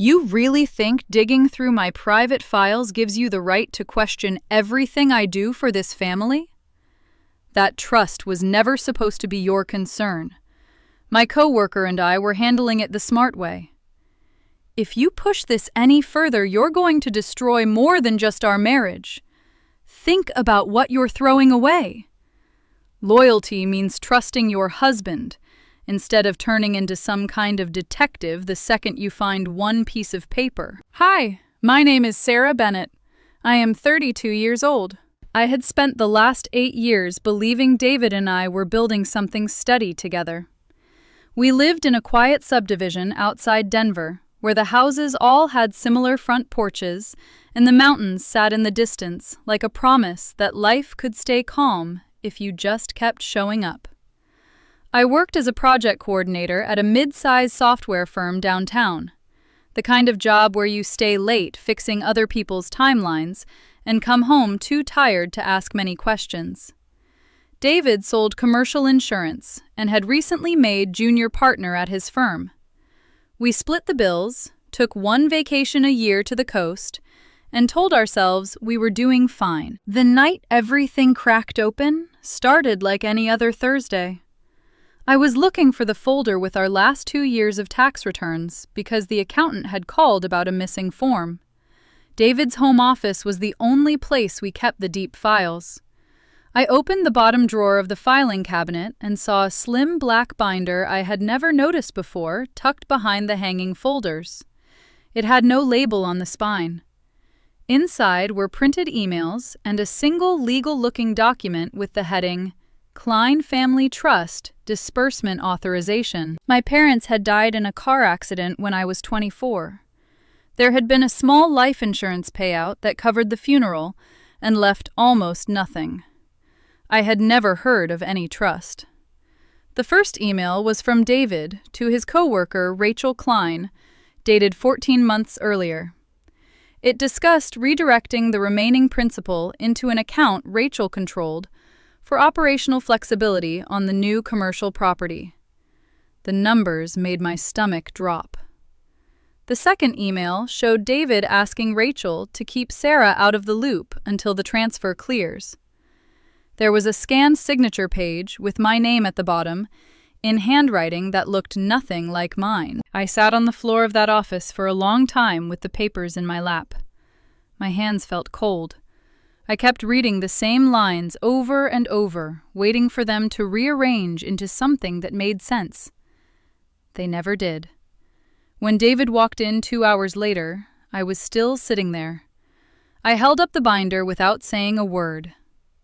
You really think digging through my private files gives you the right to question everything I do for this family? That trust was never supposed to be your concern. My coworker and I were handling it the smart way. If you push this any further, you're going to destroy more than just our marriage. Think about what you're throwing away. Loyalty means trusting your husband, instead of turning into some kind of detective the second you find one piece of paper. Hi, my name is Sarah Bennett. I am 32 years old. I had spent the last 8 years believing David and I were building something steady together. We lived in a quiet subdivision outside Denver, where the houses all had similar front porches, and the mountains sat in the distance like a promise that life could stay calm if you just kept showing up. I worked as a project coordinator at a mid-sized software firm downtown, the kind of job where you stay late fixing other people's timelines and come home too tired to ask many questions. David sold commercial insurance and had recently made junior partner at his firm. We split the bills, took one vacation a year to the coast, and told ourselves we were doing fine. The night everything cracked open started like any other Thursday. I was looking for the folder with our last 2 years of tax returns because the accountant had called about a missing form. David's home office was the only place we kept the deep files. I opened the bottom drawer of the filing cabinet and saw a slim black binder I had never noticed before tucked behind the hanging folders. It had no label on the spine. Inside were printed emails and a single legal-looking document with the heading, Klein Family Trust Disbursement Authorization. My parents had died in a car accident when I was 24. There had been a small life insurance payout that covered the funeral and left almost nothing. I had never heard of any trust. The first email was from David to his coworker Rachel Klein, dated 14 months earlier. It discussed redirecting the remaining principal into an account Rachel controlled for operational flexibility on the new commercial property. The numbers made my stomach drop. The second email showed David asking Rachel to keep Sarah out of the loop until the transfer clears. There was a scanned signature page with my name at the bottom, in handwriting that looked nothing like mine. I sat on the floor of that office for a long time with the papers in my lap. My hands felt cold. I kept reading the same lines over and over, waiting for them to rearrange into something that made sense. They never did. When David walked in 2 hours later, I was still sitting there. I held up the binder without saying a word.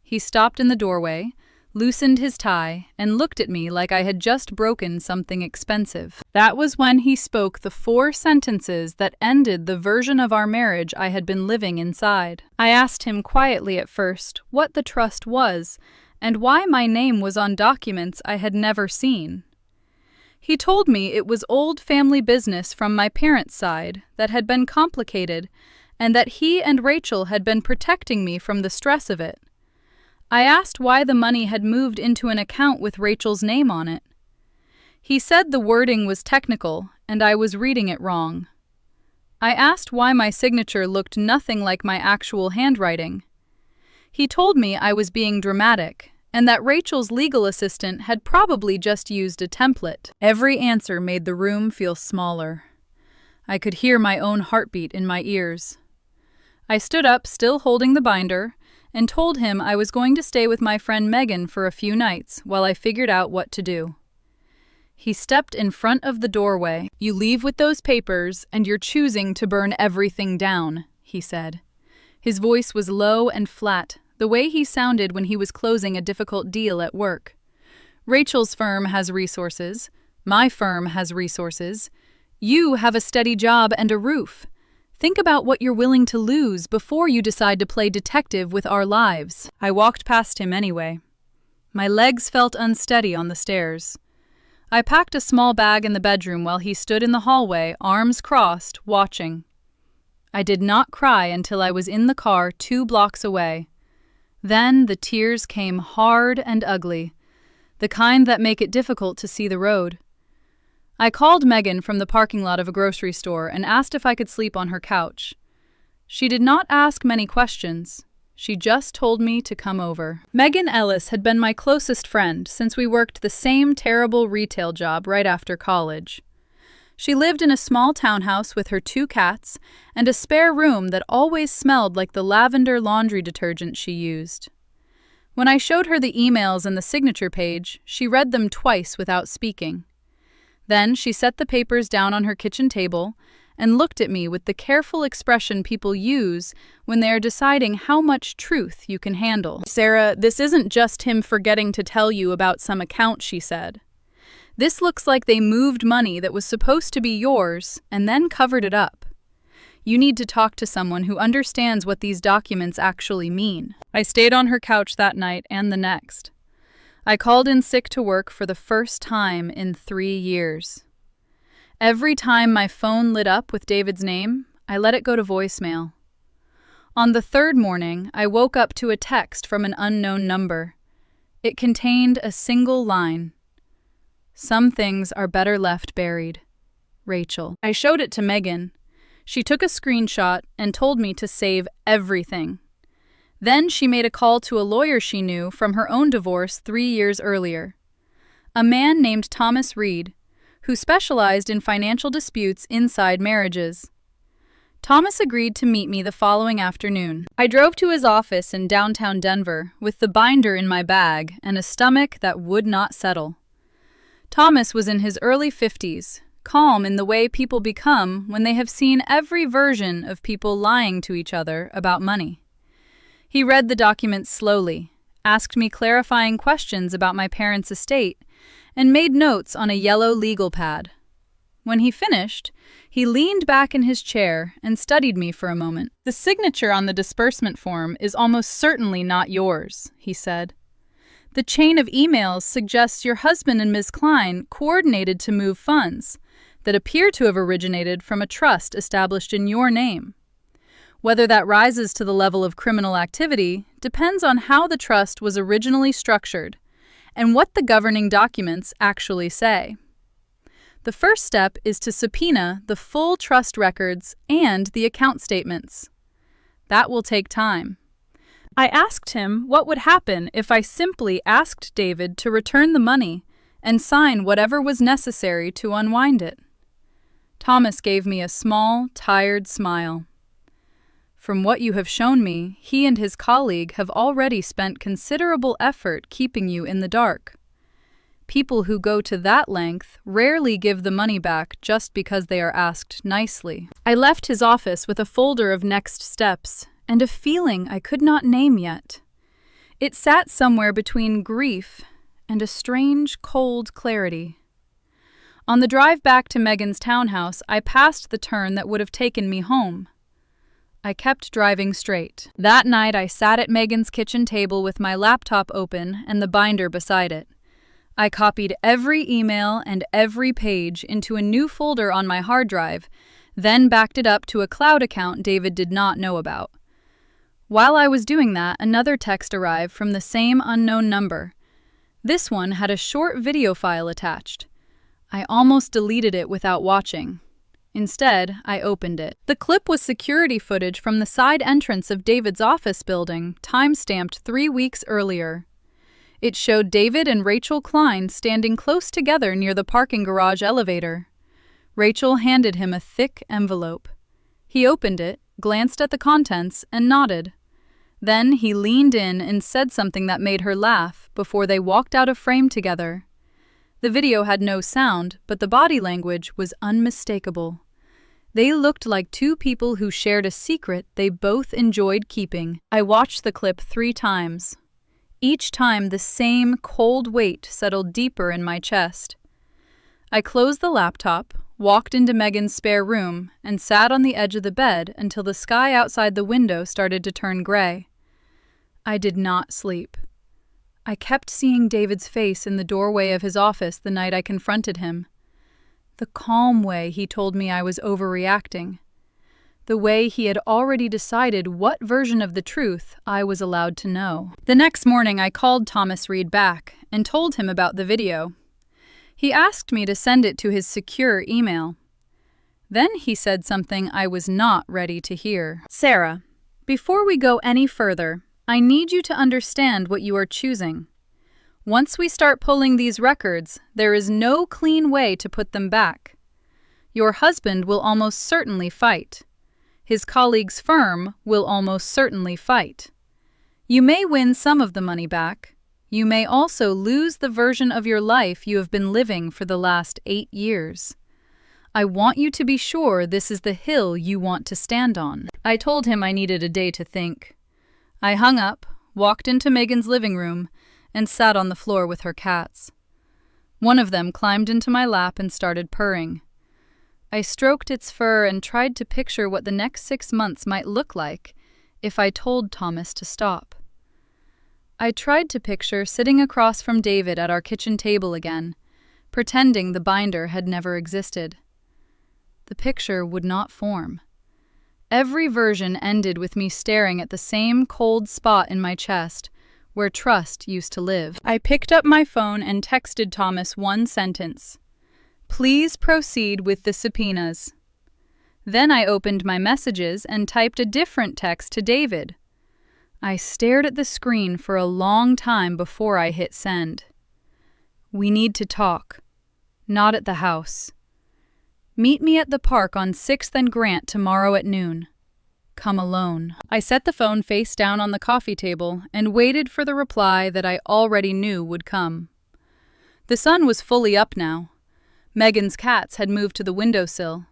He stopped in the doorway, loosened his tie, and looked at me like I had just broken something expensive. That was when he spoke the 4 sentences that ended the version of our marriage I had been living inside. I asked him quietly at first what the trust was and why my name was on documents I had never seen. He told me it was old family business from my parents' side that had been complicated and that he and Rachel had been protecting me from the stress of it. I asked why the money had moved into an account with Rachel's name on it. He said the wording was technical and I was reading it wrong. I asked why my signature looked nothing like my actual handwriting. He told me I was being dramatic and that Rachel's legal assistant had probably just used a template. Every answer made the room feel smaller. I could hear my own heartbeat in my ears. I stood up, still holding the binder, and told him I was going to stay with my friend Megan for a few nights while I figured out what to do. He stepped in front of the doorway. "You leave with those papers, and you're choosing to burn everything down," he said. His voice was low and flat, the way he sounded when he was closing a difficult deal at work. "Rachel's firm has resources. My firm has resources. You have a steady job and a roof. Think about what you're willing to lose before you decide to play detective with our lives." I walked past him anyway. My legs felt unsteady on the stairs. I packed a small bag in the bedroom while he stood in the hallway, arms crossed, watching. I did not cry until I was in the car 2 blocks away. Then the tears came hard and ugly, the kind that make it difficult to see the road. I called Megan from the parking lot of a grocery store and asked if I could sleep on her couch. She did not ask many questions. She just told me to come over. Megan Ellis had been my closest friend since we worked the same terrible retail job right after college. She lived in a small townhouse with her 2 cats and a spare room that always smelled like the lavender laundry detergent she used. When I showed her the emails and the signature page, she read them twice without speaking. Then she set the papers down on her kitchen table and looked at me with the careful expression people use when they are deciding how much truth you can handle. "Sarah, this isn't just him forgetting to tell you about some account," she said. "This looks like they moved money that was supposed to be yours and then covered it up. You need to talk to someone who understands what these documents actually mean." I stayed on her couch that night and the next. I called in sick to work for the first time in 3 years. Every time my phone lit up with David's name, I let it go to voicemail. On the 3rd morning, I woke up to a text from an unknown number. It contained a single line. "Some things are better left buried. Rachel." I showed it to Megan. She took a screenshot and told me to save everything. Then she made a call to a lawyer she knew from her own divorce 3 years earlier. A man named Thomas Reed, who specialized in financial disputes inside marriages. Thomas agreed to meet me the following afternoon. I drove to his office in downtown Denver with the binder in my bag and a stomach that would not settle. Thomas was in his early 50s, calm in the way people become when they have seen every version of people lying to each other about money. He read the documents slowly, asked me clarifying questions about my parents' estate, and made notes on a yellow legal pad. When he finished, he leaned back in his chair and studied me for a moment. "The signature on the disbursement form is almost certainly not yours," he said. "The chain of emails suggests your husband and Ms. Klein coordinated to move funds that appear to have originated from a trust established in your name. Whether that rises to the level of criminal activity depends on how the trust was originally structured and what the governing documents actually say. The first step is to subpoena the full trust records and the account statements. That will take time." I asked him what would happen if I simply asked David to return the money and sign whatever was necessary to unwind it. Thomas gave me a small, tired smile. "From what you have shown me, he and his colleague have already spent considerable effort keeping you in the dark. People who go to that length rarely give the money back just because they are asked nicely." I left his office with a folder of next steps and a feeling I could not name yet. It sat somewhere between grief and a strange, cold clarity. On the drive back to Megan's townhouse, I passed the turn that would have taken me home. I kept driving straight. That night, I sat at Megan's kitchen table with my laptop open and the binder beside it. I copied every email and every page into a new folder on my hard drive, then backed it up to a cloud account David did not know about. While I was doing that, another text arrived from the same unknown number. This one had a short video file attached. I almost deleted it without watching. Instead, I opened it. The clip was security footage from the side entrance of David's office building, time-stamped 3 weeks earlier. It showed David and Rachel Klein standing close together near the parking garage elevator. Rachel handed him a thick envelope. He opened it, glanced at the contents, and nodded. Then he leaned in and said something that made her laugh before they walked out of frame together. The video had no sound, but the body language was unmistakable. They looked like two people who shared a secret they both enjoyed keeping. I watched the clip 3 times. Each time the same cold weight settled deeper in my chest. I closed the laptop, walked into Megan's spare room, and sat on the edge of the bed until the sky outside the window started to turn gray. I did not sleep. I kept seeing David's face in the doorway of his office the night I confronted him. The calm way he told me I was overreacting. The way he had already decided what version of the truth I was allowed to know. The next morning I called Thomas Reed back and told him about the video. He asked me to send it to his secure email. Then he said something I was not ready to hear. Sarah, before we go any further, I need you to understand what you are choosing. Once we start pulling these records, there is no clean way to put them back. Your husband will almost certainly fight. His colleague's firm will almost certainly fight. You may win some of the money back. You may also lose the version of your life you have been living for the last 8 years. I want you to be sure this is the hill you want to stand on. I told him I needed a day to think. I hung up, walked into Megan's living room, and sat on the floor with her cats. One of them climbed into my lap and started purring. I stroked its fur and tried to picture what the next 6 months might look like if I told Thomas to stop. I tried to picture sitting across from David at our kitchen table again, pretending the binder had never existed. The picture would not form. Every version ended with me staring at the same cold spot in my chest where trust used to live. I picked up my phone and texted Thomas one sentence. Please proceed with the subpoenas. Then I opened my messages and typed a different text to David. I stared at the screen for a long time before I hit send. We need to talk. Not at the house. Meet me at the park on 6th and Grant tomorrow at noon. Come alone. I set the phone face down on the coffee table and waited for the reply that I already knew would come. The sun was fully up now. Megan's cats had moved to the windowsill.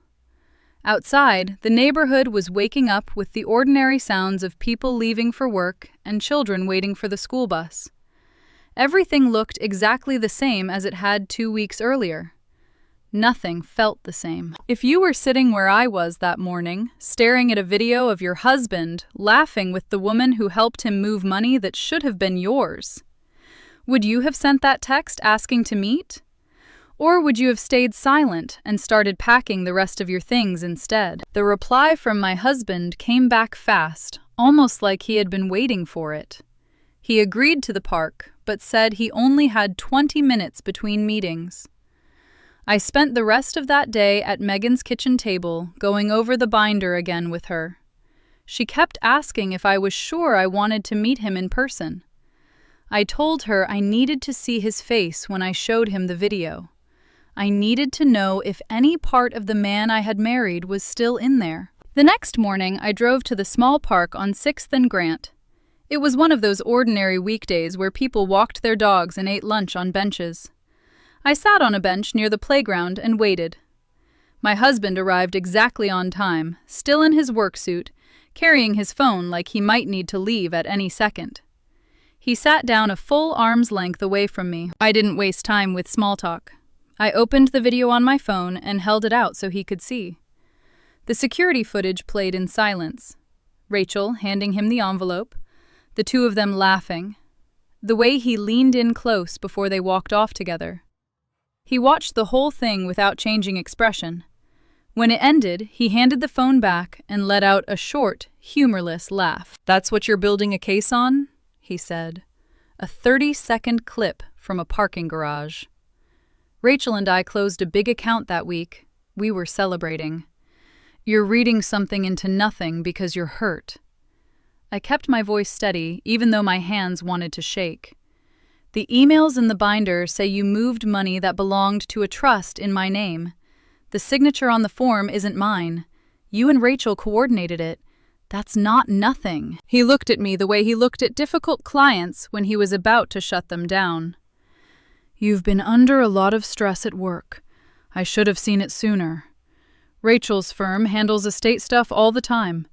Outside, the neighborhood was waking up with the ordinary sounds of people leaving for work and children waiting for the school bus. Everything looked exactly the same as it had 2 weeks earlier. Nothing felt the same. If you were sitting where I was that morning, staring at a video of your husband laughing with the woman who helped him move money that should have been yours, would you have sent that text asking to meet? Or would you have stayed silent and started packing the rest of your things instead? The reply from my husband came back fast, almost like he had been waiting for it. He agreed to the park, but said he only had 20 minutes between meetings. I spent the rest of that day at Megan's kitchen table, going over the binder again with her. She kept asking if I was sure I wanted to meet him in person. I told her I needed to see his face when I showed him the video. I needed to know if any part of the man I had married was still in there. The next morning, I drove to the small park on 6th and Grant. It was one of those ordinary weekdays where people walked their dogs and ate lunch on benches. I sat on a bench near the playground and waited. My husband arrived exactly on time, still in his work suit, carrying his phone like he might need to leave at any second. He sat down a full arm's length away from me. I didn't waste time with small talk. I opened the video on my phone and held it out so he could see. The security footage played in silence. Rachel handing him the envelope, the two of them laughing, the way he leaned in close before they walked off together. He watched the whole thing without changing expression. When it ended, he handed the phone back and let out a short, humorless laugh. "That's what you're building a case on?" he said. A 30-second clip from a parking garage. Rachel and I closed a big account that week. We were celebrating. You're reading something into nothing because you're hurt. I kept my voice steady, even though my hands wanted to shake. The emails in the binder say you moved money that belonged to a trust in my name. The signature on the form isn't mine. You and Rachel coordinated it. That's not nothing. He looked at me the way he looked at difficult clients when he was about to shut them down. You've been under a lot of stress at work. I should have seen it sooner. Rachel's firm handles estate stuff all the time.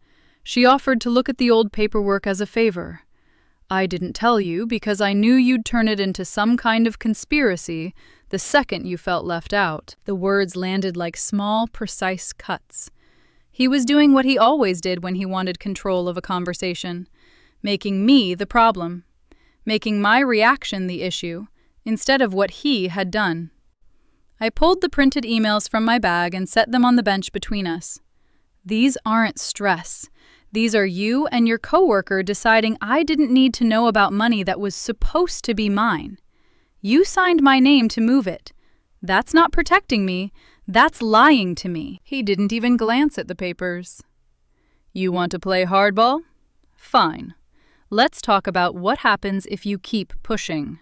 She offered to look at the old paperwork as a favor. I didn't tell you because I knew you'd turn it into some kind of conspiracy the second you felt left out. The words landed like small, precise cuts. He was doing what he always did when he wanted control of a conversation, making me the problem, making my reaction the issue, instead of what he had done. I pulled the printed emails from my bag and set them on the bench between us. These aren't stress. These are you and your coworker deciding I didn't need to know about money that was supposed to be mine. You signed my name to move it. That's not protecting me. That's lying to me. He didn't even glance at the papers. You want to play hardball? Fine. Let's talk about what happens if you keep pushing.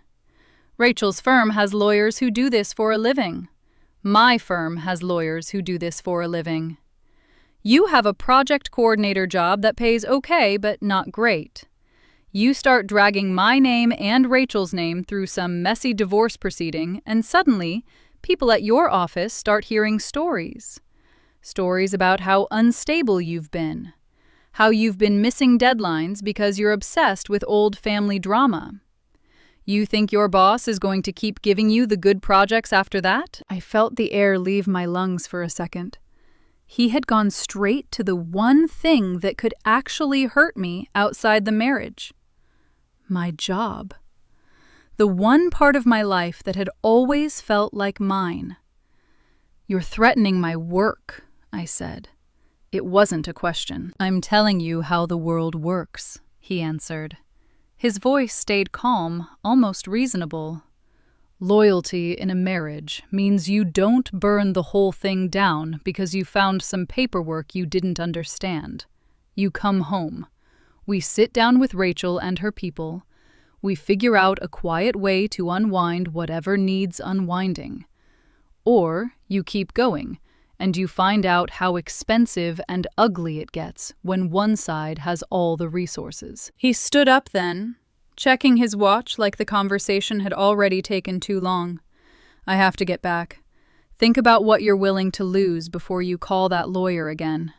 Rachel's firm has lawyers who do this for a living. My firm has lawyers who do this for a living. You have a project coordinator job that pays okay, but not great. You start dragging my name and Rachel's name through some messy divorce proceeding, and suddenly, people at your office start hearing stories. Stories about how unstable you've been. How you've been missing deadlines because you're obsessed with old family drama. You think your boss is going to keep giving you the good projects after that? I felt the air leave my lungs for a second. He had gone straight to the one thing that could actually hurt me outside the marriage. My job. The one part of my life that had always felt like mine. You're threatening my work, I said. It wasn't a question. I'm telling you how the world works, he answered. His voice stayed calm, almost reasonable. Loyalty in a marriage means you don't burn the whole thing down because you found some paperwork you didn't understand. You come home. We sit down with Rachel and her people. We figure out a quiet way to unwind whatever needs unwinding. Or you keep going, and you find out how expensive and ugly it gets when one side has all the resources. He stood up then, checking his watch like the conversation had already taken too long. I have to get back. Think about what you're willing to lose before you call that lawyer again.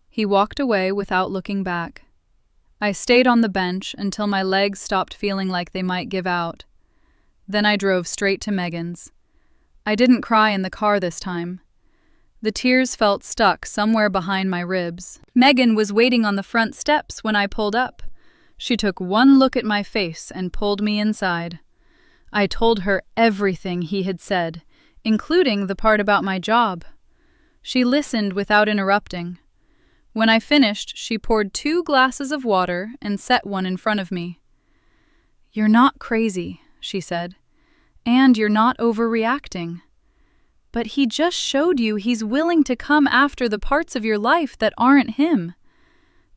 He walked away without looking back. I stayed on the bench until my legs stopped feeling like they might give out. Then I drove straight to Megan's. I didn't cry in the car this time. The tears felt stuck somewhere behind my ribs. Megan was waiting on the front steps when I pulled up. She took one look at my face and pulled me inside. I told her everything he had said, including the part about my job. She listened without interrupting. When I finished, she poured 2 glasses of water and set one in front of me. You're not crazy, she said, and you're not overreacting. But he just showed you he's willing to come after the parts of your life that aren't him.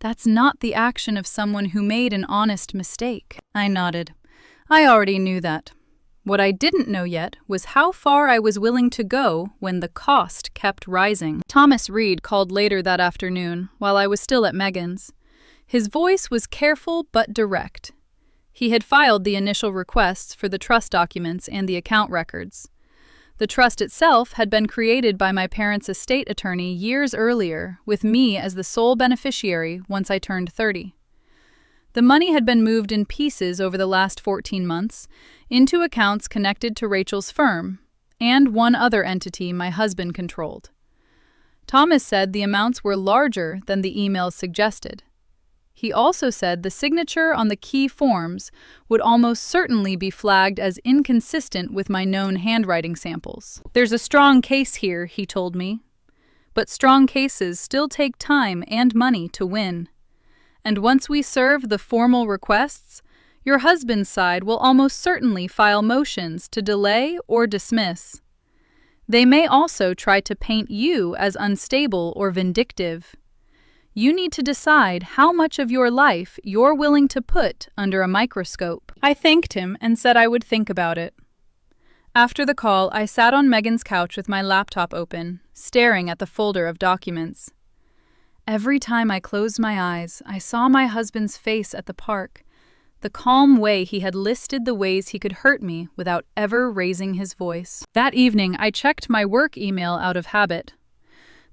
That's not the action of someone who made an honest mistake. I nodded. I already knew that. What I didn't know yet was how far I was willing to go when the cost kept rising. Thomas Reed called later that afternoon while I was still at Megan's. His voice was careful but direct. He had filed the initial requests for the trust documents and the account records. The trust itself had been created by my parents' estate attorney years earlier, with me as the sole beneficiary once I turned 30. The money had been moved in pieces over the last 14 months into accounts connected to Rachel's firm and one other entity my husband controlled. Thomas said the amounts were larger than the emails suggested. He also said the signature on the key forms would almost certainly be flagged as inconsistent with my known handwriting samples. There's a strong case here, he told me. But strong cases still take time and money to win. And once we serve the formal requests, your husband's side will almost certainly file motions to delay or dismiss. They may also try to paint you as unstable or vindictive. You need to decide how much of your life you're willing to put under a microscope. I thanked him and said I would think about it. After the call, I sat on Megan's couch with my laptop open, staring at the folder of documents. Every time I closed my eyes, I saw my husband's face at the park, the calm way he had listed the ways he could hurt me without ever raising his voice. That evening, I checked my work email out of habit.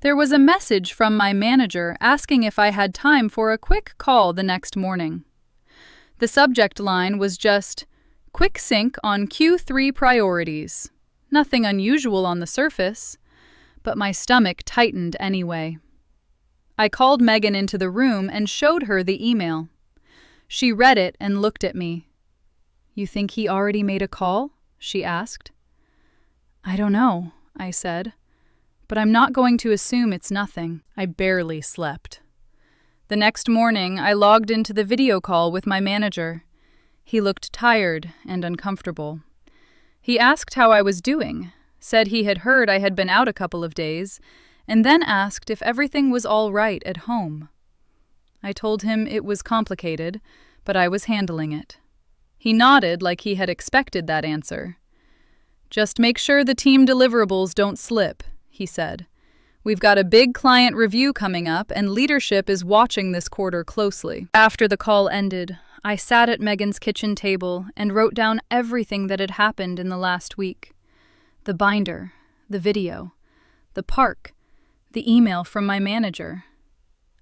There was a message from my manager asking if I had time for a quick call the next morning. The subject line was just, "Quick sync on Q3 priorities." Nothing unusual on the surface, but my stomach tightened anyway. I called Megan into the room and showed her the email. She read it and looked at me. "You think he already made a call?" she asked. "I don't know," I said, "but I'm not going to assume it's nothing." I barely slept. The next morning, I logged into the video call with my manager. He looked tired and uncomfortable. He asked how I was doing, said he had heard I had been out a couple of days, and then asked if everything was all right at home. I told him it was complicated, but I was handling it. He nodded like he had expected that answer. "Just make sure the team deliverables don't slip," he said. "We've got a big client review coming up, and leadership is watching this quarter closely." After the call ended, I sat at Megan's kitchen table and wrote down everything that had happened in the last week. The binder, the video, the park, the email from my manager.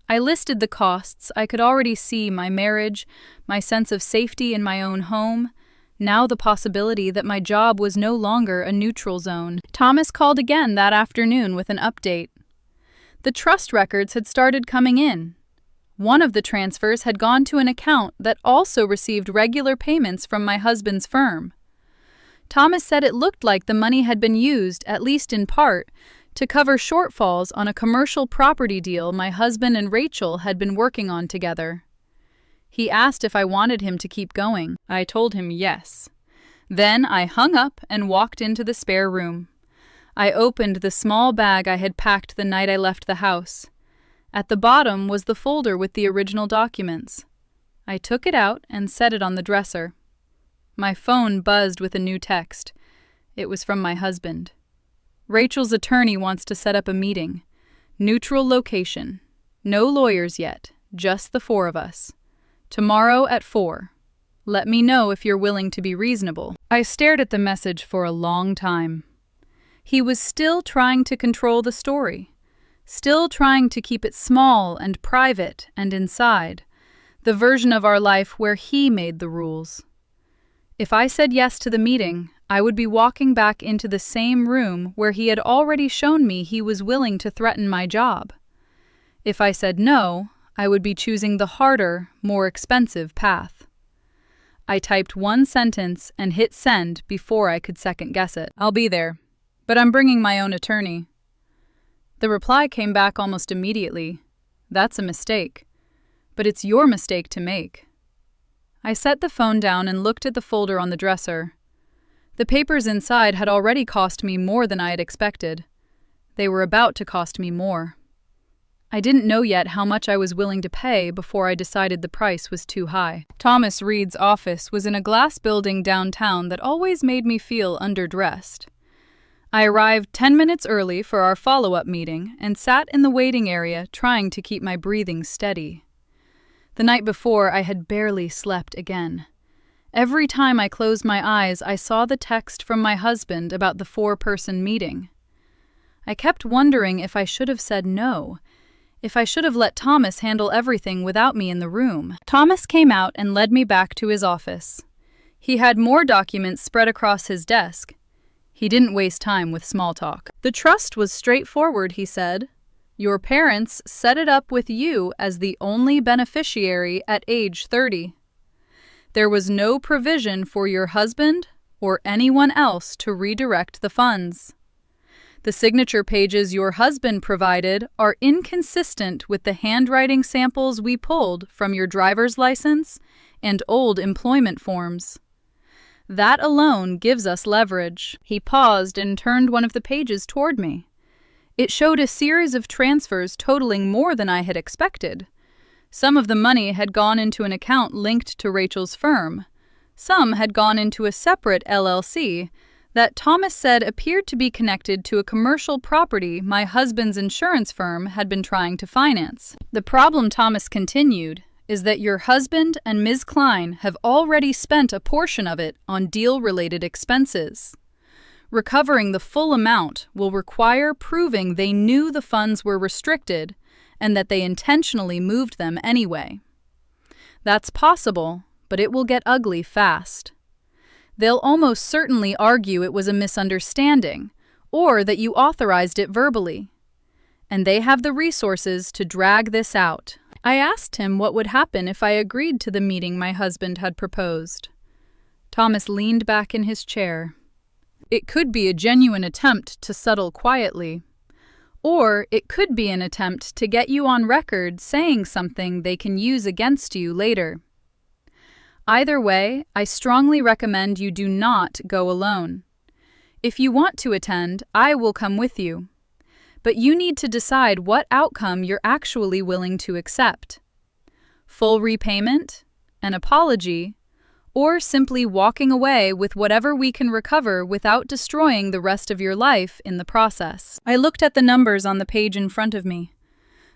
I listed the costs. I could already see my marriage, my sense of safety in my own home, now the possibility that my job was no longer a neutral zone. Thomas called again that afternoon with an update. The trust records had started coming in. One of the transfers had gone to an account that also received regular payments from my husband's firm. Thomas said it looked like the money had been used, at least in part, to cover shortfalls on a commercial property deal my husband and Rachel had been working on together. He asked if I wanted him to keep going. I told him yes. Then I hung up and walked into the spare room. I opened the small bag I had packed the night I left the house. At the bottom was the folder with the original documents. I took it out and set it on the dresser. My phone buzzed with a new text. It was from my husband. "Rachel's attorney wants to set up a meeting. Neutral location. No lawyers yet, just the four of us. Tomorrow at 4. Let me know if you're willing to be reasonable." I stared at the message for a long time. He was still trying to control the story, still trying to keep it small and private and inside, the version of our life where he made the rules. If I said yes to the meeting, I would be walking back into the same room where he had already shown me he was willing to threaten my job. If I said no, I would be choosing the harder, more expensive path. I typed one sentence and hit send before I could second-guess it. "I'll be there, but I'm bringing my own attorney." The reply came back almost immediately. "That's a mistake, but it's your mistake to make." I set the phone down and looked at the folder on the dresser. The papers inside had already cost me more than I had expected. They were about to cost me more. I didn't know yet how much I was willing to pay before I decided the price was too high. Thomas Reed's office was in a glass building downtown that always made me feel underdressed. I arrived 10 minutes early for our follow-up meeting and sat in the waiting area trying to keep my breathing steady. The night before, I had barely slept again. Every time I closed my eyes, I saw the text from my husband about the 4-person meeting. I kept wondering if I should have said no, if I should have let Thomas handle everything without me in the room. Thomas came out and led me back to his office. He had more documents spread across his desk. He didn't waste time with small talk. "The trust was straightforward," he said. "Your parents set it up with you as the only beneficiary at age 30. There was no provision for your husband or anyone else to redirect the funds. The signature pages your husband provided are inconsistent with the handwriting samples we pulled from your driver's license and old employment forms. That alone gives us leverage." He paused and turned one of the pages toward me. It showed a series of transfers totaling more than I had expected. Some of the money had gone into an account linked to Rachel's firm. Some had gone into a separate LLC that Thomas said appeared to be connected to a commercial property my husband's insurance firm had been trying to finance. "The problem," Thomas continued, "is that your husband and Ms. Klein have already spent a portion of it on deal-related expenses. Recovering the full amount will require proving they knew the funds were restricted and that they intentionally moved them anyway. That's possible, but it will get ugly fast. They'll almost certainly argue it was a misunderstanding, or that you authorized it verbally. And they have the resources to drag this out." I asked him what would happen if I agreed to the meeting my husband had proposed. Thomas leaned back in his chair. "It could be a genuine attempt to settle quietly. Or it could be an attempt to get you on record saying something they can use against you later. Either way, I strongly recommend you do not go alone. If you want to attend, I will come with you. But you need to decide what outcome you're actually willing to accept. Full repayment, an apology, or simply walking away with whatever we can recover without destroying the rest of your life in the process. I looked at the numbers on the page in front of me.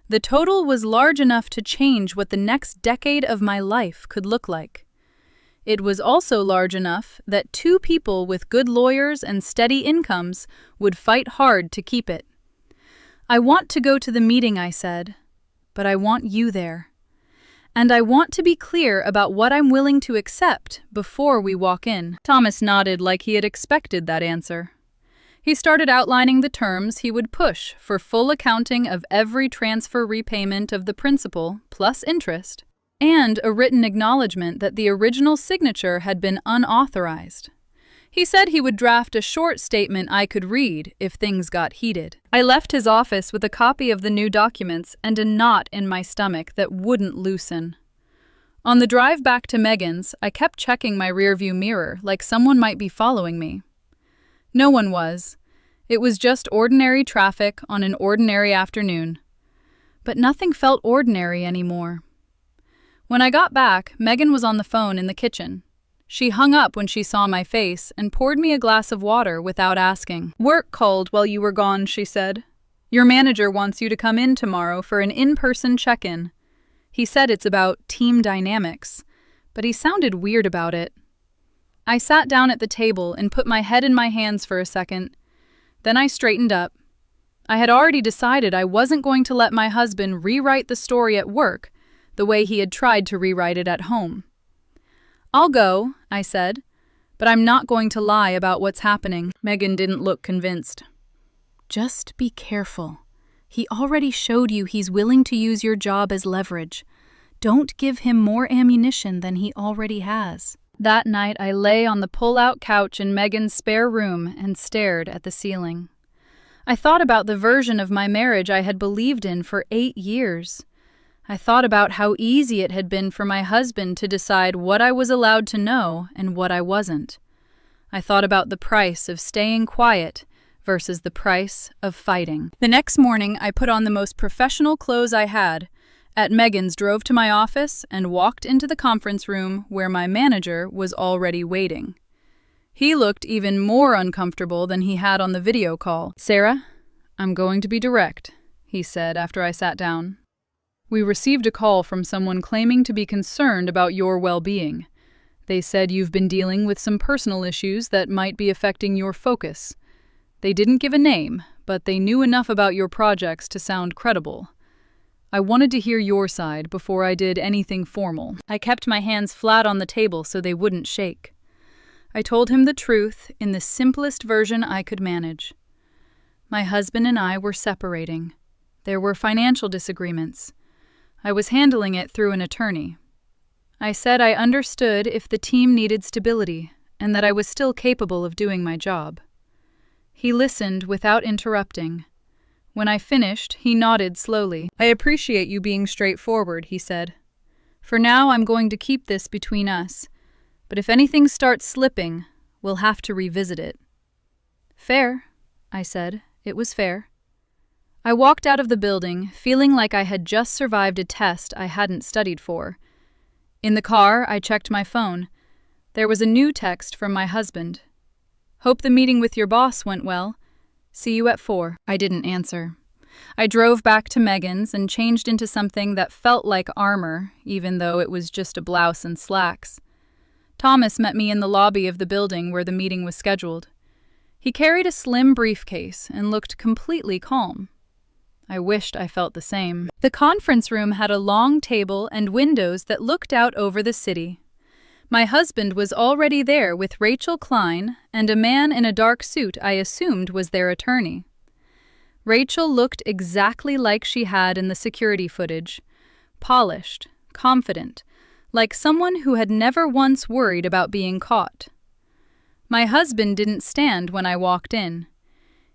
The total was large enough to change what the next decade of my life could look like. It was also large enough that two people with good lawyers and steady incomes would fight hard to keep it. I want to go to the meeting, I said, but I want you there. And I want to be clear about what I'm willing to accept before we walk in. Thomas nodded like he had expected that answer. He started outlining the terms he would push for full accounting of every transfer repayment of the principal plus interest, and a written acknowledgement that the original signature had been unauthorized. He said he would draft a short statement I could read if things got heated. I left his office with a copy of the new documents and a knot in my stomach that wouldn't loosen. On the drive back to Megan's, I kept checking my rearview mirror like someone might be following me. No one was. It was just ordinary traffic on an ordinary afternoon. But nothing felt ordinary anymore. When I got back, Megan was on the phone in the kitchen. She hung up when she saw my face and poured me a glass of water without asking. "Work called while you were gone," she said. "Your manager wants you to come in tomorrow for an in-person check-in. He said it's about team dynamics, but he sounded weird about it." I sat down at the table and put my head in my hands for a second. Then I straightened up. I had already decided I wasn't going to let my husband rewrite the story at work the way he had tried to rewrite it at home. "I'll go," I said, "but I'm not going to lie about what's happening." Megan didn't look convinced. "Just be careful. He already showed you he's willing to use your job as leverage. Don't give him more ammunition than he already has." That night I lay on the pull-out couch in Megan's spare room and stared at the ceiling. I thought about the version of my marriage I had believed in for 8 years. I thought about how easy it had been for my husband to decide what I was allowed to know and what I wasn't. I thought about the price of staying quiet versus the price of fighting. The next morning, I put on the most professional clothes I had. At Megan's, drove to my office and walked into the conference room where my manager was already waiting. He looked even more uncomfortable than he had on the video call. "Sarah, I'm going to be direct," he said after I sat down. "We received a call from someone claiming to be concerned about your well-being. They said you've been dealing with some personal issues that might be affecting your focus. They didn't give a name, but they knew enough about your projects to sound credible. I wanted to hear your side before I did anything formal." I kept my hands flat on the table so they wouldn't shake. I told him the truth in the simplest version I could manage. My husband and I were separating. There were financial disagreements. I was handling it through an attorney. I said I understood if the team needed stability and that I was still capable of doing my job. He listened without interrupting. When I finished, he nodded slowly. "I appreciate you being straightforward," he said. "For now, I'm going to keep this between us. But if anything starts slipping, we'll have to revisit it." "Fair," I said. It was fair. I walked out of the building, feeling like I had just survived a test I hadn't studied for. In the car, I checked my phone. There was a new text from my husband. "Hope the meeting with your boss went well. See you at 4. I didn't answer. I drove back to Megan's and changed into something that felt like armor, even though it was just a blouse and slacks. Thomas met me in the lobby of the building where the meeting was scheduled. He carried a slim briefcase and looked completely calm. I wished I felt the same. The conference room had a long table and windows that looked out over the city. My husband was already there with Rachel Klein and a man in a dark suit I assumed was their attorney. Rachel looked exactly like she had in the security footage, polished, confident, like someone who had never once worried about being caught. My husband didn't stand when I walked in.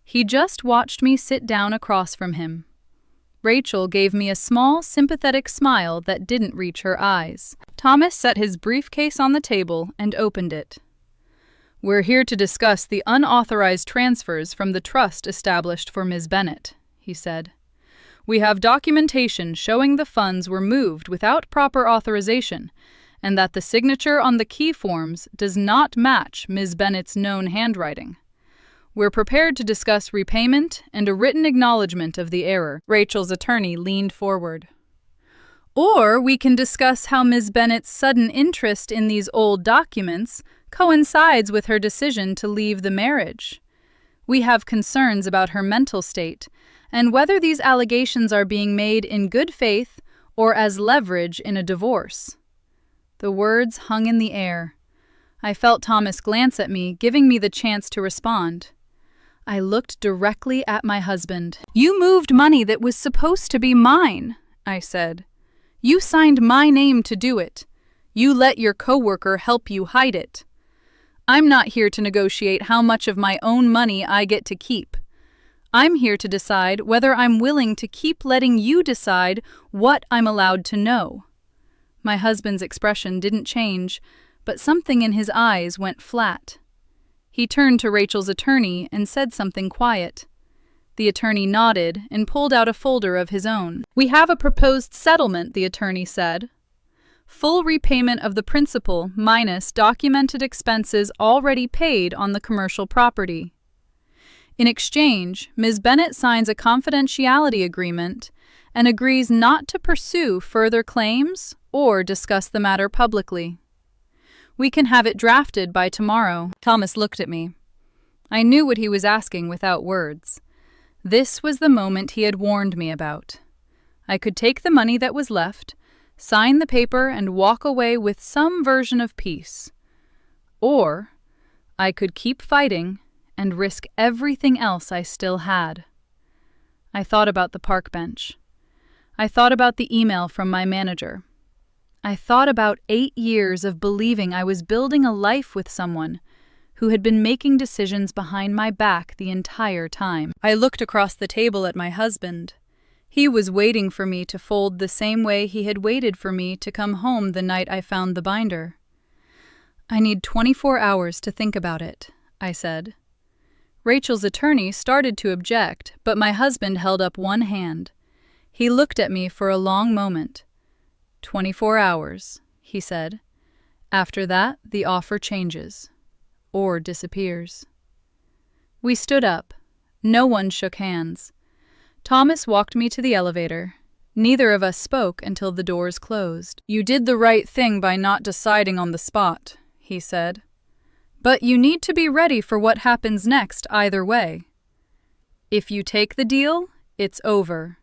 He just watched me sit down across from him. Rachel gave me a small, sympathetic smile that didn't reach her eyes. Thomas set his briefcase on the table and opened it. "We're here to discuss the unauthorized transfers from the trust established for Ms. Bennett," he said. "We have documentation showing the funds were moved without proper authorization, and that the signature on the key forms does not match Ms. Bennett's known handwriting. We're prepared to discuss repayment and a written acknowledgement of the error." Rachel's attorney leaned forward. "Or we can discuss how Ms. Bennett's sudden interest in these old documents coincides with her decision to leave the marriage. We have concerns about her mental state and whether these allegations are being made in good faith or as leverage in a divorce." The words hung in the air. I felt Thomas glance at me, giving me the chance to respond. I looked directly at my husband. "You moved money that was supposed to be mine," I said. "You signed my name to do it. You let your coworker help you hide it. I'm not here to negotiate how much of my own money I get to keep. I'm here to decide whether I'm willing to keep letting you decide what I'm allowed to know." My husband's expression didn't change, but something in his eyes went flat. He turned to Rachel's attorney and said something quiet. The attorney nodded and pulled out a folder of his own. "We have a proposed settlement," the attorney said. "Full repayment of the principal minus documented expenses already paid on the commercial property. In exchange, Ms. Bennett signs a confidentiality agreement and agrees not to pursue further claims or discuss the matter publicly. We can have it drafted by tomorrow." Thomas looked at me. I knew what he was asking without words. This was the moment he had warned me about. I could take the money that was left, sign the paper, and walk away with some version of peace. Or I could keep fighting and risk everything else I still had. I thought about the park bench. I thought about the email from my manager. I thought about 8 years of believing I was building a life with someone who had been making decisions behind my back the entire time. I looked across the table at my husband. He was waiting for me to fold the same way he had waited for me to come home the night I found the binder. "I need 24 hours to think about it," I said. Rachel's attorney started to object, but my husband held up one hand. He looked at me for a long moment. 24 hours, he said. After that, the offer changes. Or disappears. We stood up. No one shook hands. Thomas walked me to the elevator. Neither of us spoke until the doors closed. "You did the right thing by not deciding on the spot," he said. "But you need to be ready for what happens next either way. If you take the deal, it's over.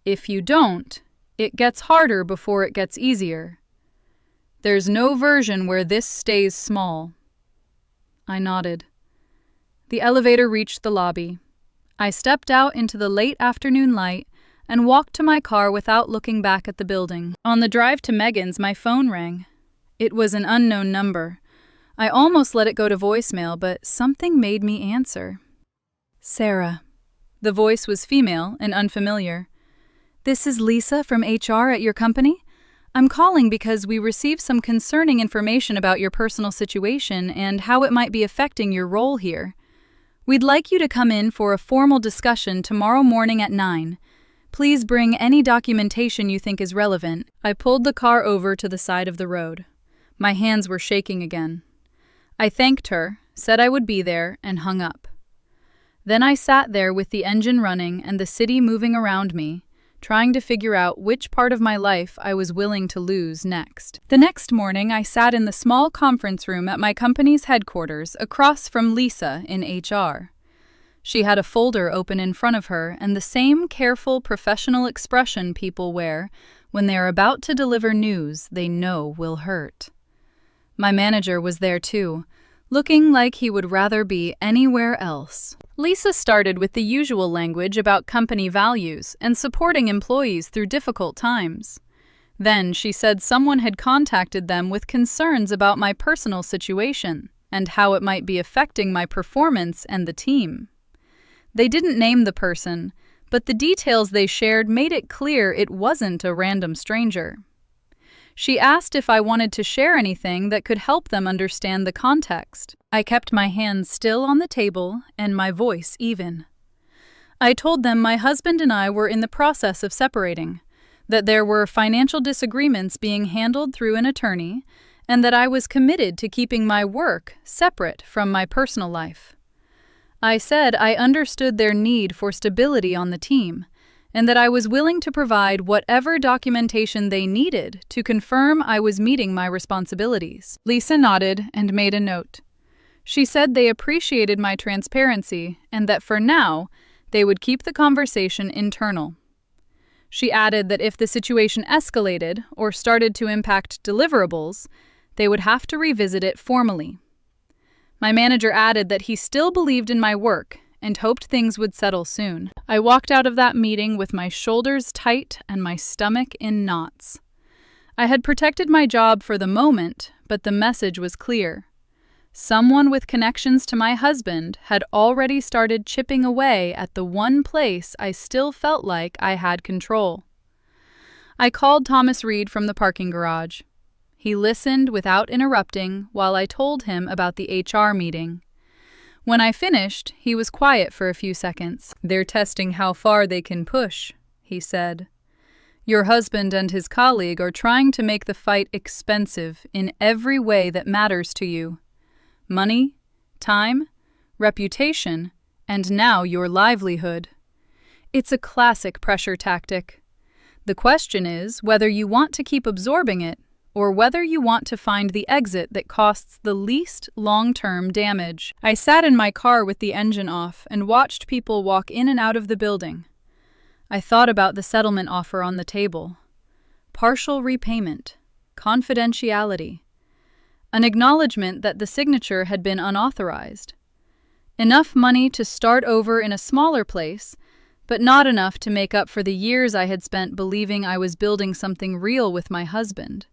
If you don't, it gets harder before it gets easier. There's no version where this stays small." I nodded. The elevator reached the lobby. I stepped out into the late afternoon light and walked to my car without looking back at the building. On the drive to Megan's, my phone rang. It was an unknown number. I almost let it go to voicemail, but something made me answer. "Sarah." The voice was female and unfamiliar. "This is Lisa from HR at your company. I'm calling because we received some concerning information about your personal situation and how it might be affecting your role here. We'd like you to come in for a formal discussion tomorrow morning at 9. Please bring any documentation you think is relevant." I pulled the car over to the side of the road. My hands were shaking again. I thanked her, said I would be there, and hung up. Then I sat there with the engine running and the city moving around me, trying to figure out which part of my life I was willing to lose next. The next morning, I sat in the small conference room at my company's headquarters across from Lisa in HR. She had a folder open in front of her and the same careful professional expression people wear when they are about to deliver news they know will hurt. My manager was there too, looking like he would rather be anywhere else. Lisa started with the usual language about company values and supporting employees through difficult times. Then she said someone had contacted them with concerns about my personal situation and how it might be affecting my performance and the team. They didn't name the person, but the details they shared made it clear it wasn't a random stranger. She asked if I wanted to share anything that could help them understand the context. I kept my hands still on the table and my voice even. I told them my husband and I were in the process of separating, that there were financial disagreements being handled through an attorney, and that I was committed to keeping my work separate from my personal life. I said I understood their need for stability on the team, and that I was willing to provide whatever documentation they needed to confirm I was meeting my responsibilities. Lisa nodded and made a note. She said they appreciated my transparency and that for now, they would keep the conversation internal. She added that if the situation escalated or started to impact deliverables, they would have to revisit it formally. My manager added that he still believed in my work and hoped things would settle soon. I walked out of that meeting with my shoulders tight and my stomach in knots. I had protected my job for the moment, but the message was clear. Someone with connections to my husband had already started chipping away at the one place I still felt like I had control. I called Thomas Reed from the parking garage. He listened without interrupting while I told him about the HR meeting. When I finished, he was quiet for a few seconds. "They're testing how far they can push," he said. "Your husband and his colleague are trying to make the fight expensive in every way that matters to you. Money, time, reputation, and now your livelihood. It's a classic pressure tactic. The question is whether you want to keep absorbing it or whether you want to find the exit that costs the least long-term damage." I sat in my car with the engine off and watched people walk in and out of the building. I thought about the settlement offer on the table. Partial repayment, confidentiality, an acknowledgement that the signature had been unauthorized. Enough money to start over in a smaller place, but not enough to make up for the years I had spent believing I was building something real with my husband.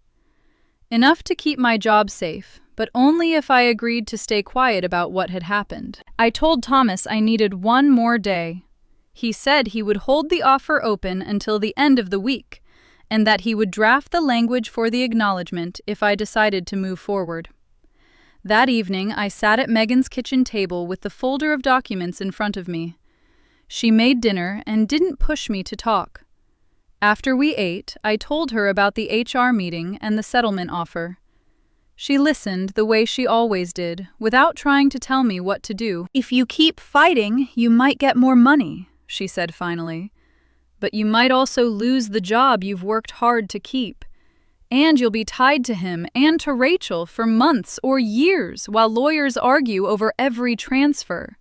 Enough to keep my job safe, but only if I agreed to stay quiet about what had happened. I told Thomas I needed one more day. He said he would hold the offer open until the end of the week, and that he would draft the language for the acknowledgement if I decided to move forward. That evening, I sat at Megan's kitchen table with the folder of documents in front of me. She made dinner and didn't push me to talk. After we ate, I told her about the HR meeting and the settlement offer. She listened the way she always did, without trying to tell me what to do. "If you keep fighting, you might get more money," she said finally. "But you might also lose the job you've worked hard to keep. And you'll be tied to him and to Rachel for months or years while lawyers argue over every transfer.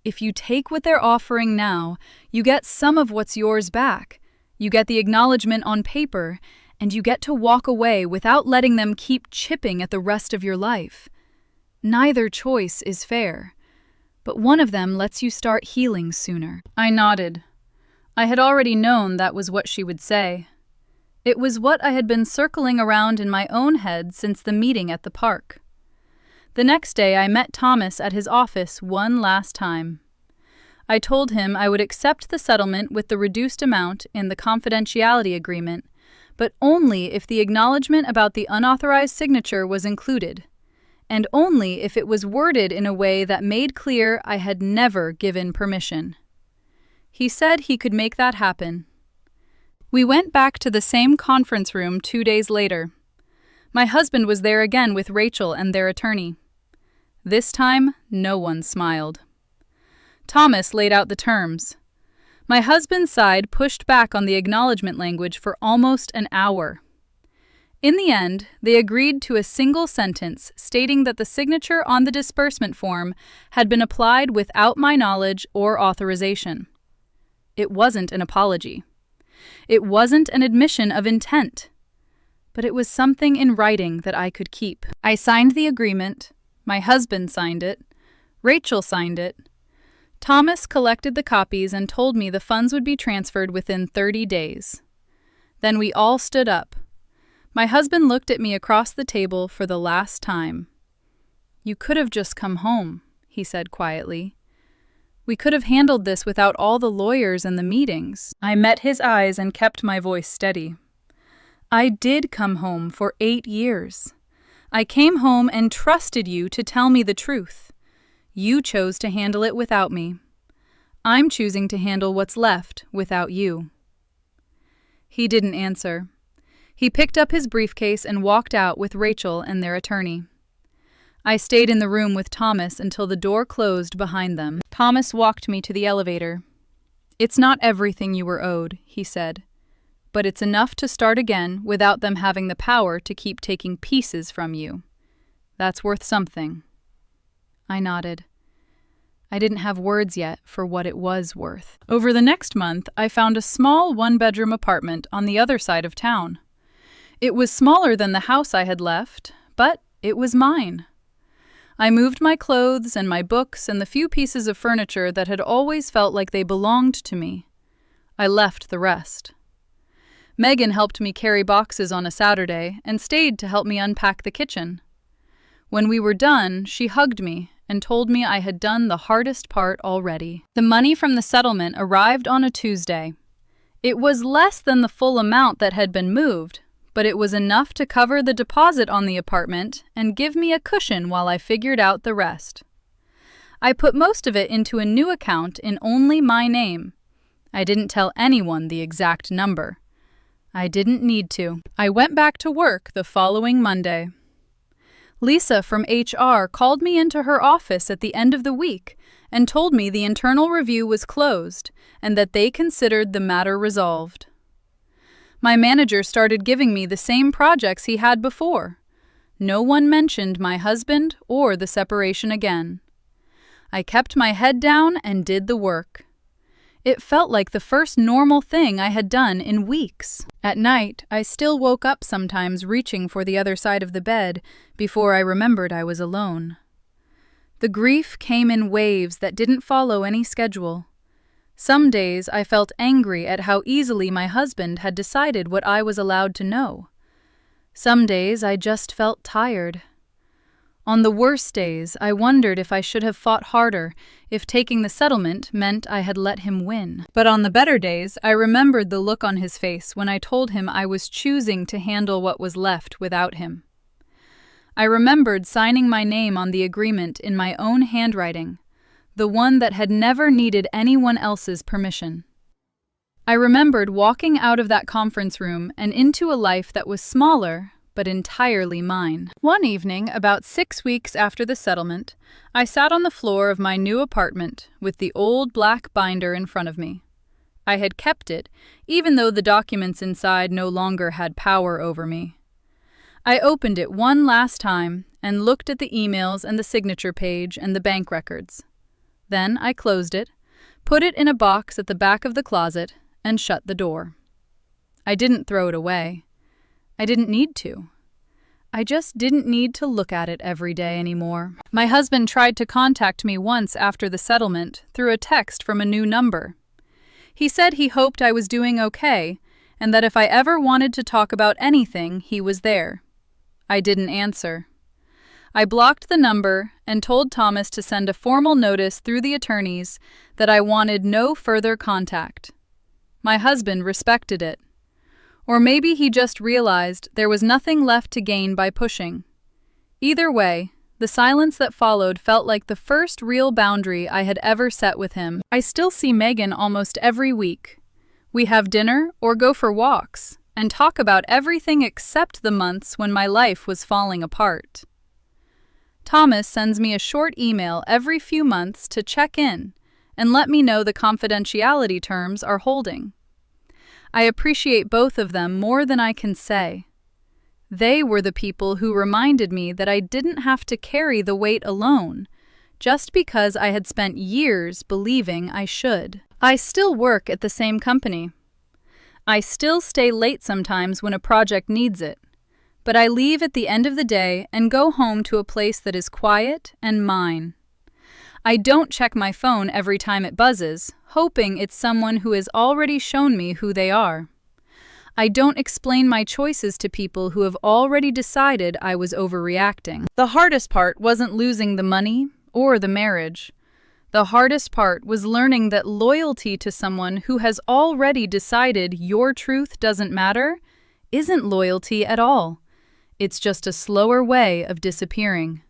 If you take what they're offering now, you get some of what's yours back. You get the acknowledgement on paper, and you get to walk away without letting them keep chipping at the rest of your life. Neither choice is fair, but one of them lets you start healing sooner." I nodded. I had already known that was what she would say. It was what I had been circling around in my own head since the meeting at the park. The next day I met Thomas at his office one last time. I told him I would accept the settlement with the reduced amount in the confidentiality agreement, but only if the acknowledgement about the unauthorized signature was included, and only if it was worded in a way that made clear I had never given permission. He said he could make that happen. We went back to the same conference room 2 days later. My husband was there again with Rachel and their attorney. This time, no one smiled. Thomas laid out the terms. My husband's side pushed back on the acknowledgement language for almost an hour. In the end, they agreed to a single sentence stating that the signature on the disbursement form had been applied without my knowledge or authorization. It wasn't an apology. It wasn't an admission of intent. But it was something in writing that I could keep. I signed the agreement. My husband signed it. Rachel signed it. Thomas collected the copies and told me the funds would be transferred within 30 days. Then we all stood up. My husband looked at me across the table for the last time. "You could have just come home," he said quietly. "We could have handled this without all the lawyers and the meetings." I met his eyes and kept my voice steady. I did come home for 8 years. I came home and trusted you to tell me the truth. You chose to handle it without me. I'm choosing to handle what's left without you." He didn't answer. He picked up his briefcase and walked out with Rachel and their attorney. I stayed in the room with Thomas until the door closed behind them. Thomas walked me to the elevator. "It's not everything you were owed," he said, "but it's enough to start again without them having the power to keep taking pieces from you. That's worth something." I nodded. I didn't have words yet for what it was worth. Over the next month, I found a small one-bedroom apartment on the other side of town. It was smaller than the house I had left, but it was mine. I moved my clothes and my books and the few pieces of furniture that had always felt like they belonged to me. I left the rest. Megan helped me carry boxes on a Saturday and stayed to help me unpack the kitchen. When we were done, she hugged me and told me I had done the hardest part already. The money from the settlement arrived on a Tuesday. It was less than the full amount that had been moved, but it was enough to cover the deposit on the apartment and give me a cushion while I figured out the rest. I put most of it into a new account in only my name. I didn't tell anyone the exact number. I didn't need to. I went back to work the following Monday. Lisa from HR called me into her office at the end of the week and told me the internal review was closed and that they considered the matter resolved. My manager started giving me the same projects he had before. No one mentioned my husband or the separation again. I kept my head down and did the work. It felt like the first normal thing I had done in weeks. At night, I still woke up sometimes reaching for the other side of the bed before I remembered I was alone. The grief came in waves that didn't follow any schedule. Some days I felt angry at how easily my husband had decided what I was allowed to know. Some days I just felt tired. On the worst days, I wondered if I should have fought harder, if taking the settlement meant I had let him win. But on the better days, I remembered the look on his face when I told him I was choosing to handle what was left without him. I remembered signing my name on the agreement in my own handwriting, the one that had never needed anyone else's permission. I remembered walking out of that conference room and into a life that was smaller, but entirely mine. One evening, about 6 weeks after the settlement, I sat on the floor of my new apartment with the old black binder in front of me. I had kept it, even though the documents inside no longer had power over me. I opened it one last time and looked at the emails and the signature page and the bank records. Then I closed it, put it in a box at the back of the closet, and shut the door. I didn't throw it away. I didn't need to. I just didn't need to look at it every day anymore. My husband tried to contact me once after the settlement through a text from a new number. He said he hoped I was doing okay and that if I ever wanted to talk about anything, he was there. I didn't answer. I blocked the number and told Thomas to send a formal notice through the attorneys that I wanted no further contact. My husband respected it. Or maybe he just realized there was nothing left to gain by pushing. Either way, the silence that followed felt like the first real boundary I had ever set with him. I still see Megan almost every week. We have dinner or go for walks and talk about everything except the months when my life was falling apart. Thomas sends me a short email every few months to check in and let me know the confidentiality terms are holding. I appreciate both of them more than I can say. They were the people who reminded me that I didn't have to carry the weight alone, just because I had spent years believing I should. I still work at the same company. I still stay late sometimes when a project needs it, but I leave at the end of the day and go home to a place that is quiet and mine. I don't check my phone every time it buzzes, hoping it's someone who has already shown me who they are. I don't explain my choices to people who have already decided I was overreacting. The hardest part wasn't losing the money or the marriage. The hardest part was learning that loyalty to someone who has already decided your truth doesn't matter isn't loyalty at all. It's just a slower way of disappearing.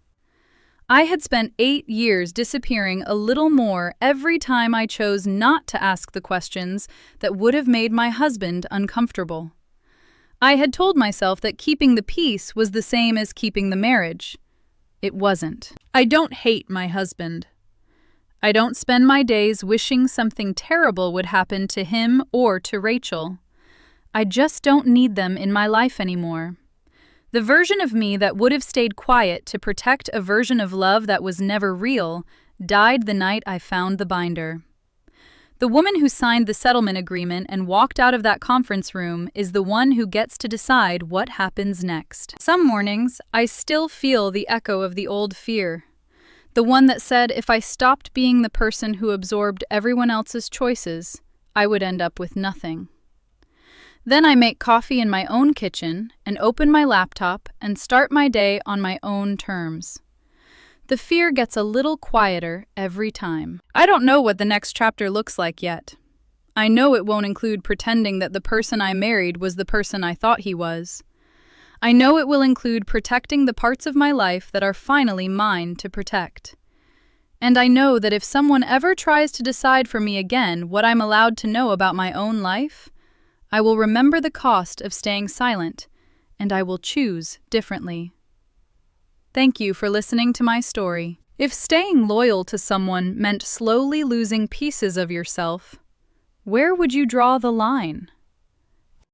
I had spent 8 years disappearing a little more every time I chose not to ask the questions that would have made my husband uncomfortable. I had told myself that keeping the peace was the same as keeping the marriage. It wasn't. I don't hate my husband. I don't spend my days wishing something terrible would happen to him or to Rachel. I just don't need them in my life anymore. The version of me that would have stayed quiet to protect a version of love that was never real died the night I found the binder. The woman who signed the settlement agreement and walked out of that conference room is the one who gets to decide what happens next. Some mornings, I still feel the echo of the old fear. The one that said if I stopped being the person who absorbed everyone else's choices, I would end up with nothing. Then I make coffee in my own kitchen and open my laptop and start my day on my own terms. The fear gets a little quieter every time. I don't know what the next chapter looks like yet. I know it won't include pretending that the person I married was the person I thought he was. I know it will include protecting the parts of my life that are finally mine to protect. And I know that if someone ever tries to decide for me again what I'm allowed to know about my own life, I will remember the cost of staying silent, and I will choose differently. Thank you for listening to my story. If staying loyal to someone meant slowly losing pieces of yourself, where would you draw the line?